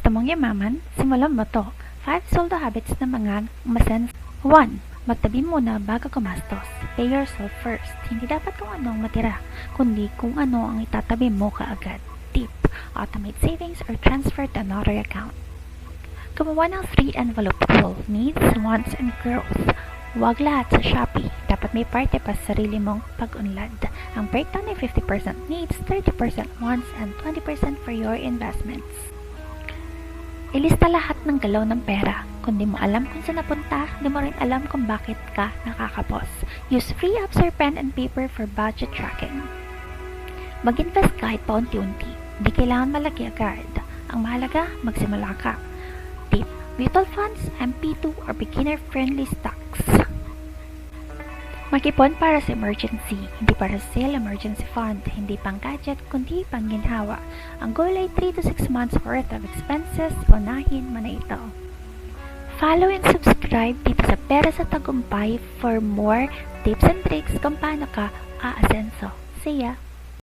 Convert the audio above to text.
Gusto mong yumaman? Simulan mo to. 5 soldo habits na mga umasenso. 1. Magtabi muna bago gumastos. Pay yourself first. Hindi dapat kung ano ang matira, kundi kung ano ang itatabi mo kaagad. Tip. Automate savings or transfer to another account. Gumawa ng 3-envelope rule. Needs, wants, and growth. Huwag lahat sa Shopee. Dapat may parte pa sa sarili mong pag-unlad. Ang breakdown ay 50% needs, 30% wants, and 20% for your investments. Ilista lahat ng galaw ng pera. Kung di mo alam kung saan napunta, di mo rin alam kung bakit ka nakakapos. Use free apps or pen and paper for budget tracking. Mag-invest kahit paunti-unti. Di kailangan malaki agad. Ang mahalaga, magsimula ka. Tip: mutual funds, MP2, or beginner-friendly stocks. Mag-ipon para sa emergency, hindi para sa sale emergency fund, hindi pang gadget, kundi pang ginhawa. Ang goal ay 3 to 6 months worth of expenses, unahin mo na ito. Follow and subscribe dito sa Pera sa Tagumpay for more tips and tricks kung paano ka aasenso. See ya!